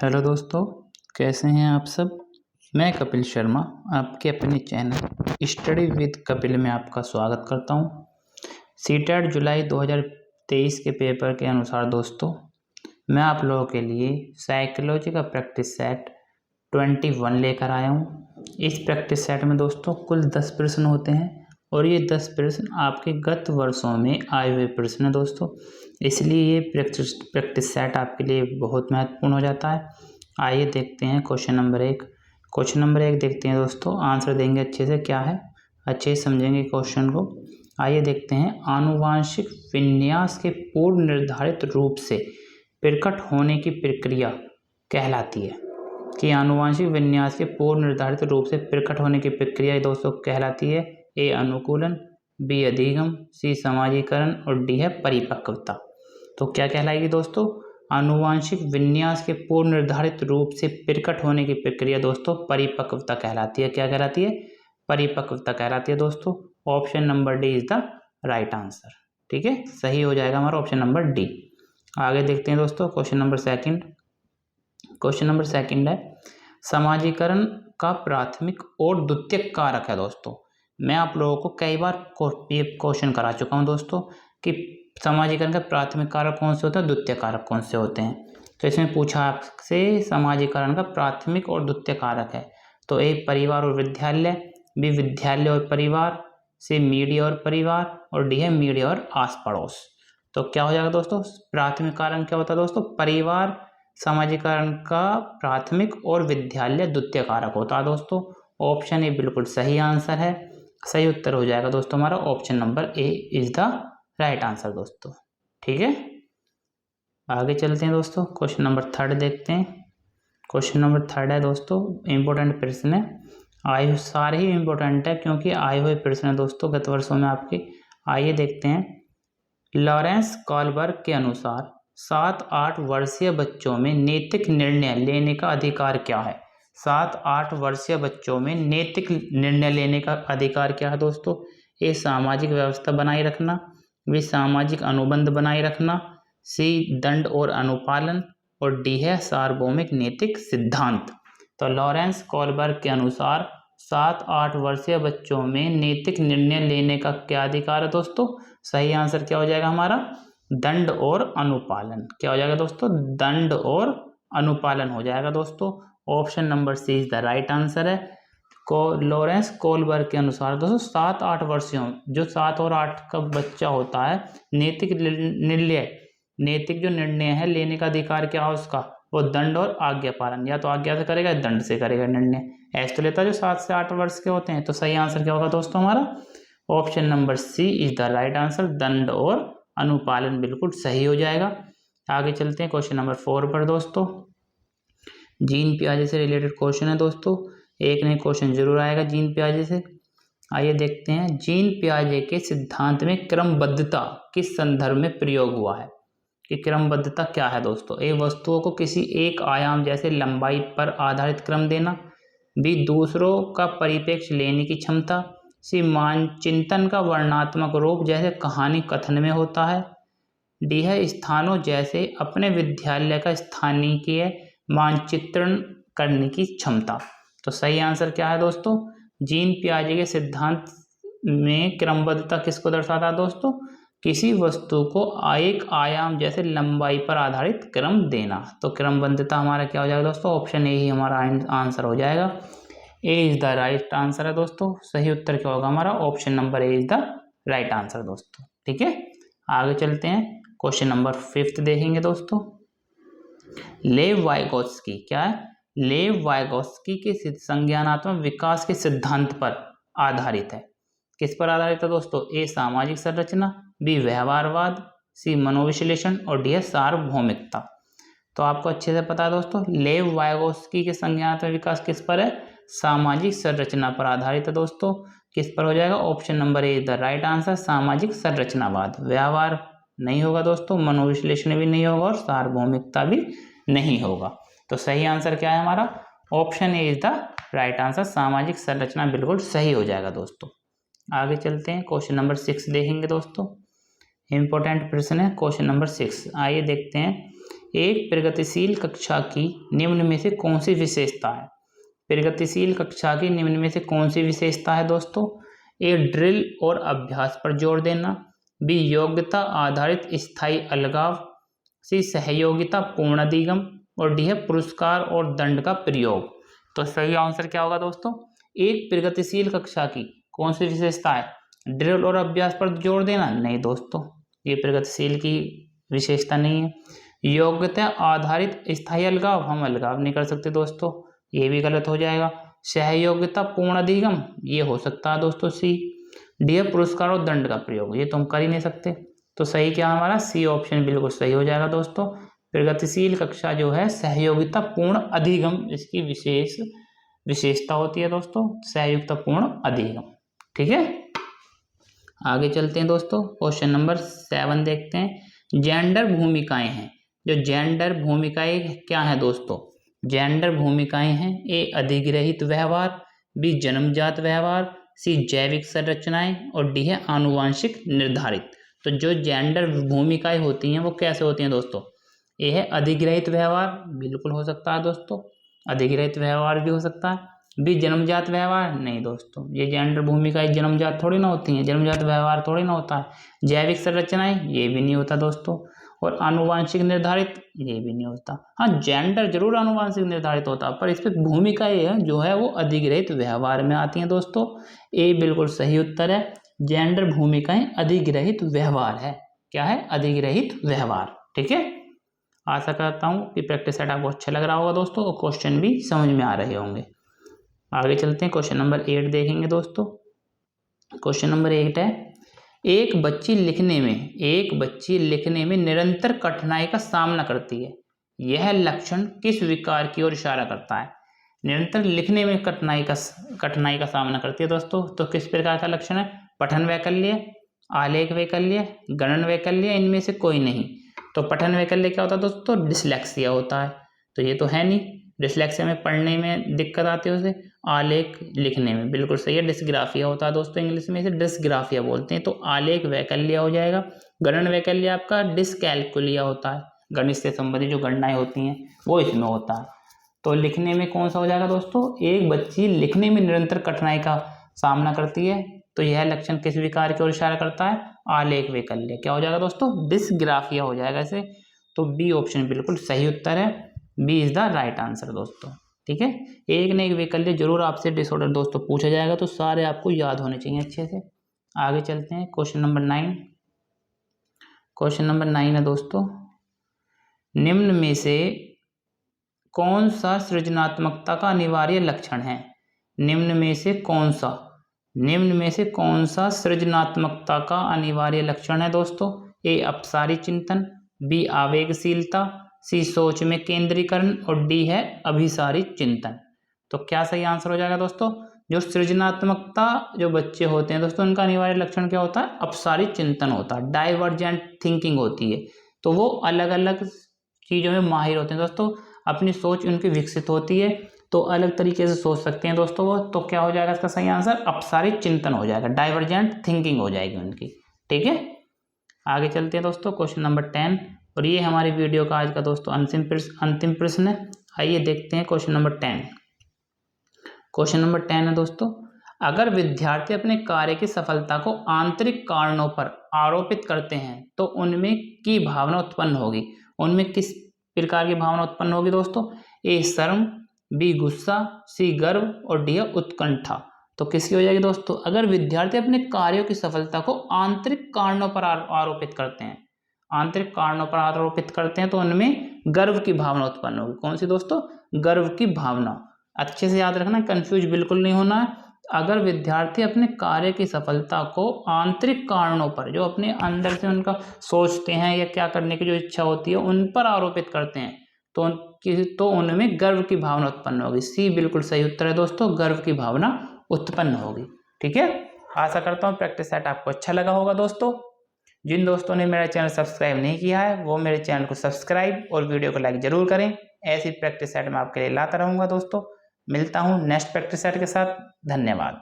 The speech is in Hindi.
हेलो दोस्तों, कैसे हैं आप सब। मैं कपिल शर्मा आपके अपने चैनल स्टडी विद कपिल में आपका स्वागत करता हूं। सीटेट जुलाई 2023 के पेपर के अनुसार दोस्तों मैं आप लोगों के लिए साइकोलॉजी का प्रैक्टिस सेट 21 लेकर आया हूं। इस प्रैक्टिस सेट में दोस्तों कुल 10 प्रश्न होते हैं और ये 10 प्रश्न आपके गत वर्षों में आए हुए प्रश्न हैं दोस्तों, इसलिए ये प्रैक्टिस सेट आपके लिए बहुत महत्वपूर्ण हो जाता है। आइए देखते हैं क्वेश्चन नंबर 1। क्वेश्चन नंबर 1 देखते हैं दोस्तों, आंसर देंगे अच्छे से, क्या है अच्छे से समझेंगे क्वेश्चन को। आइए देखते हैं, आनुवांशिक विन्यास के पूर्व निर्धारित रूप से प्रकट होने की प्रक्रिया कहलाती है कि आनुवांशिक विन्यास के पूर्व निर्धारित रूप से प्रकट होने की प्रक्रिया दोस्तों कहलाती है ए अनुकूलन, बी अधिगम, सी समाजीकरण और डी है परिपक्वता। तो क्या कहलाएगी दोस्तों, आनुवांशिक विन्यास के पूर्व निर्धारित रूप से प्रकट होने की प्रक्रिया दोस्तों परिपक्वता कहलाती है। क्या कहलाती है, परिपक्वता कहलाती है दोस्तों। Option number D is the right answer. ठीक है, सही हो जाएगा हमारा ऑप्शन नंबर डी। आगे देखते हैं दोस्तों question number second. Question number second है, समाजीकरण का प्राथमिक और द्वितीयक कारक है दोस्तों। मैं आप लोगों को कई बार ये क्वेश्चन करा चुका हूं दोस्तों कि समाजीकरण का प्राथमिक कारक कौन से होता है, द्वितीय कारक कौन से होते हैं। तो इसमें पूछा आपसे समाजीकरण का प्राथमिक और द्वितीय कारक है तो ए परिवार और विद्यालय, बी विद्यालय और परिवार, सी मीडिया और परिवार और डी है मीडिया और आस पड़ोस। तो क्या हो जाएगा दोस्तों, प्राथमिक कारण क्या होता है दोस्तों, परिवार समाजीकरण का प्राथमिक और विद्यालय द्वितीय कारक होता है दोस्तों। ऑप्शन ए बिल्कुल सही आंसर है। सही उत्तर हो जाएगा दोस्तों हमारा option number A is the right answer दोस्तों। ठीक है, आगे चलते हैं दोस्तों, क्वेश्चन नंबर थर्ड देखते हैं। क्वेश्चन नंबर थर्ड है दोस्तों, इंपॉर्टेंट प्रश्न है, सारे ही इंपॉर्टेंट है क्योंकि आए हुए प्रश्न है दोस्तों गत वर्षों में आपके। आइए देखते हैं, लॉरेंस कॉलबर्ग के अनुसार 7-8 वर्षीय बच्चों में नैतिक निर्णय लेने का अधिकार क्या है। 7-8 वर्षीय बच्चों में नैतिक निर्णय लेने का अधिकार क्या है दोस्तों, ए सामाजिक व्यवस्था बनाए रखना, बी सामाजिक अनुबंध बनाए रखना, सी दंड और अनुपालन और डी है सार्वभौमिक नैतिक सिद्धांत। तो लॉरेंस कॉलबर्ग के अनुसार 7-8 वर्षीय बच्चों में नैतिक निर्णय लेने का क्या अधिकार है दोस्तों, सही आंसर क्या हो जाएगा हमारा, दंड और अनुपालन। क्या हो जाएगा दोस्तों, दंड और अनुपालन हो जाएगा दोस्तों। Option number C is the right answer है। लॉरेंस कॉलबर्ग के अनुसार दोस्तों 7-8 वर्षीय जो 7 और 8 का बच्चा होता है, नैतिक जो निर्णय है लेने का अधिकार क्या है उसका, वो दंड और आज्ञा पालन, या तो आज्ञा से करेगा या दंड से करेगा निर्णय। ऐसे तो लेता है जो 7 से 8 वर्ष के होते हैं। तो सही आंसर क्या होगा दोस्तों हमारा, option number C is the right answer, दंड और अनुपालन बिल्कुल सही हो जाएगा। आगे चलते हैं क्वेश्चन नंबर 4 पर दोस्तों, जीन पियाजे से रिलेटेड क्वेश्चन है दोस्तों, एक नई क्वेश्चन जरूर आएगा जीन पियाजे से। आइए देखते हैं, जीन पियाजे के सिद्धांत में क्रमबद्धता किस संदर्भ में प्रयोग हुआ है कि क्रमबद्धता क्या है दोस्तों, ए वस्तुओं को किसी एक आयाम जैसे लंबाई पर आधारित क्रम देना, बी दूसरों का परिप्रेक्ष्य लेने की क्षमता, सी मानचिंतन का वर्णनात्मक रूप जैसे कहानी कथन में होता है, डी है स्थानों जैसे अपने विद्यालय का स्थानीय मानचित्रण करने की क्षमता। तो सही आंसर क्या है दोस्तों, जीन पियाजे के सिद्धांत में क्रमबद्धता किसको दर्शाता है दोस्तों, किसी वस्तु को एक आयाम जैसे लंबाई पर आधारित क्रम देना। तो क्रमबद्धता हमारा क्या हो जाएगा दोस्तों, ऑप्शन ए ही हमारा आंसर हो जाएगा। ए इज द राइट आंसर है दोस्तों। सही उत्तर क्या होगा हमारा, option number A is the right answer दोस्तों। ठीक है, आगे चलते हैं, क्वेश्चन नंबर 5 देखेंगे दोस्तों। लेव वाइगोत्स्की, क्या है, लेव वाइगोत्स्की के संज्ञानात्मक विकास के सिद्धांत पर आधारित है। किस पर आधारित है दोस्तों, ए सामाजिक संरचना, बी व्यवहारवाद, सी मनोविश्लेषण और डी है सार्वभौमिकता। तो आपको अच्छे से पता है दोस्तों, लेव वाइगोत्स्की के संज्ञानात्मक विकास किस पर है, सामाजिक संरचना पर आधारित है दोस्तों। किस पर हो जाएगा, option number A is the right answer, सामाजिक संरचनावाद। व्यवहार नहीं होगा दोस्तों, मनोविश्लेषण भी नहीं होगा और सार्वभौमिकता भी नहीं होगा। तो सही आंसर क्या है हमारा, option A is the right answer, सामाजिक संरचना बिल्कुल सही हो जाएगा दोस्तों। आगे चलते हैं, क्वेश्चन नंबर 6 देखेंगे दोस्तों, इंपॉर्टेंट प्रश्न है क्वेश्चन नंबर 6। आइए देखते हैं, एक प्रगतिशील कक्षा की निम्न में से कौन सी विशेषता है? प्रगतिशील कक्षा की निम्न में से कौन सी विशेषता है दोस्तों? ए, ड्रिल और अभ्यास पर जोर देना, बी, योग्यता आधारित स्थायी अलगाव, सी, सहयोगिता पूर्ण अधिगम, और डी है पुरस्कार और दंड का प्रयोग। तो सही आंसर क्या होगा दोस्तों? एक प्रगतिशील कक्षा की कौन सी विशेषता है? ड्रिल और अभ्यास पर जोर देना? नहीं दोस्तों, ये प्रगतिशील की विशेषता नहीं है। योग्यता आधारित स्थायी अलगाव, हम अलगाव नहीं कर सकते दोस्तों, ये भी गलत हो जाएगा। सहयोगिता पूर्ण अधिगम, ये हो सकता है दोस्तों सी। डी है पुरस्कार और दंड का प्रयोग, ये तो हम कर ही नहीं सकते। तो सही क्या हमारा? सी ऑप्शन बिल्कुल सही हो जाएगा दोस्तों। प्रगतिशील कक्षा जो है सहयोगिता पूर्ण अधिगम इसकी विशेषता होती है दोस्तों, सहयोगिता पूर्ण अधिगम। ठीक है, आगे चलते हैं दोस्तों। क्वेश्चन नंबर 7 देखते हैं। जेंडर भूमिकाएं हैं, जो जेंडर भूमिकाएं क्या है दोस्तों? जेंडर भूमिकाएं हैं ए, अधिग्रहित व्यवहार, बी, जन्मजात व्यवहार, सी, जैविक संरचनाएं, और डी है आनुवांशिक निर्धारित। तो जो जेंडर भूमिकाएं होती हैं वो कैसे होती हैं दोस्तों? ए है अधिग्रहित व्यवहार, बिल्कुल हो सकता है दोस्तों, अधिग्रहित व्यवहार भी हो सकता है। बी, जन्मजात व्यवहार, नहीं दोस्तों, ये जेंडर भूमिकाएं जन्मजात थोड़ी ना होती हैं, जन्मजात व्यवहार थोड़ी ना होता है। जैविक संरचनाएं, ये भी नहीं होता दोस्तों, और आनुवांशिक निर्धारित, ये भी नहीं होता। हाँ, जेंडर जरूर आनुवांशिक निर्धारित होता है, पर इस पर भूमिकाएं जो है वो अधिग्रहित व्यवहार में आती हैं दोस्तों। ए बिल्कुल सही उत्तर है, जेंडर भूमिकाएं अधिग्रहित व्यवहार है। क्या है? अधिग्रहित व्यवहार। ठीक है, आशा करता हूँ कि प्रैक्टिस सेट आपको अच्छा लग रहा होगा दोस्तों, और क्वेश्चन भी समझ में आ रहे होंगे। आगे चलते हैं, क्वेश्चन नंबर 8 देखेंगे दोस्तों। क्वेश्चन नंबर 8 है, एक बच्ची लिखने में निरंतर कठिनाई का सामना करती है, यह लक्षण किस विकार की ओर इशारा करता है? निरंतर लिखने में कठिनाई का सामना करती है दोस्तों, तो किस प्रकार का लक्षण है? पठन वैकल्य, आलेख वैकल्य, गणन वैकल्य, इनमें से कोई नहीं। तो पठन वैकल्य क्या होता है दोस्तों? डिसलेक्सिया होता है, तो ये तो है नहीं। डिसलेक्सिया में पढ़ने में दिक्कत आती है उसे, आलेख लिखने में बिल्कुल सही है। डिस्ग्राफिया होता है दोस्तों, इंग्लिश में इसे डिस्ग्राफिया बोलते हैं, तो आलेख वैकल्य हो जाएगा। गणन वैकल्य आपका डिसकैलकुलिया होता है, गणित से संबंधित जो गणनाएं होती हैं वो इसमें होता है। तो लिखने में कौन सा हो जाएगा दोस्तों? एक बच्ची लिखने में निरंतर कठिनाई का सामना करती है, तो यह लक्षण किस विकार की ओर इशारा करता है? आलेख वैकल्य। क्या हो जाएगा दोस्तों? डिसग्राफिया हो जाएगा इसे। तो बी ऑप्शन बिल्कुल सही उत्तर है, B is the right answer दोस्तों। ठीक है, एक न एक वैकल्य जरूर आपसे डिसऑर्डर दोस्तों पूछा जाएगा, तो सारे आपको याद होने चाहिए अच्छे से। आगे चलते हैं, क्वेश्चन नंबर 9। क्वेश्चन नंबर 9 है दोस्तों, निम्न में से कौन सा सृजनात्मकता का अनिवार्य लक्षण है? निम्न में से कौन सा सृजनात्मकता का अनिवार्य लक्षण है दोस्तों? ए, अपसारी चिंतन, बी, आवेगशीलता, सी, सोच में केंद्रीकरण, और डी है अभिसारी चिंतन। तो क्या सही आंसर हो जाएगा दोस्तों? जो सृजनात्मकता जो बच्चे होते हैं दोस्तों, उनका अनिवार्य लक्षण क्या होता है? अपसारी चिंतन होता है, डाइवर्जेंट थिंकिंग होती है। तो वो अलग अलग चीज़ों में माहिर होते हैं दोस्तों, अपनी सोच उनकी विकसित होती है, तो अलग तरीके से सोच सकते हैं दोस्तों वो। तो क्या हो जाएगा इसका सही आंसर? अपसारी चिंतन हो जाएगा, डाइवर्जेंट थिंकिंग हो जाएगी उनकी। ठीक है, आगे चलते हैं दोस्तों, क्वेश्चन नंबर 10, और ये हमारी वीडियो का आज का दोस्तों अंतिम प्रश्न है। आइए देखते हैं क्वेश्चन नंबर 10। क्वेश्चन नंबर 10 है दोस्तों, अगर विद्यार्थी अपने कार्य की सफलता को आंतरिक कारणों पर आरोपित करते हैं तो उनमें की भावना उत्पन्न होगी। उनमें किस प्रकार की भावना उत्पन्न होगी दोस्तों? ए, शर्म, बी, गुस्सा, सी, गर्व, और डी उत्कंठा। तो किसकी हो जाएगी दोस्तों? अगर विद्यार्थी अपने कार्यों की सफलता को आंतरिक कारणों पर आरोपित करते हैं, तो उनमें गर्व की भावना उत्पन्न होगी। कौन सी दोस्तों? गर्व की भावना। अच्छे से याद रखना, कंफ्यूज बिल्कुल नहीं होना है। अगर विद्यार्थी अपने कार्य की सफलता को आंतरिक कारणों पर, जो अपने अंदर से उनका सोचते हैं या क्या करने की जो इच्छा होती है, उन पर आरोपित करते हैं, तो उनमें गर्व की भावना उत्पन्न होगी। सी बिल्कुल सही उत्तर है दोस्तों, गर्व की भावना उत्पन्न होगी। ठीक है, आशा करता हूँ प्रैक्टिस सेट आपको अच्छा लगा होगा दोस्तों। जिन दोस्तों ने मेरा चैनल सब्सक्राइब नहीं किया है वो मेरे चैनल को सब्सक्राइब और वीडियो को लाइक जरूर करें। ऐसी प्रैक्टिस सेट मैं आपके लिए लाता रहूँगा दोस्तों। मिलता हूँ नेक्स्ट प्रैक्टिस सेट के साथ। धन्यवाद।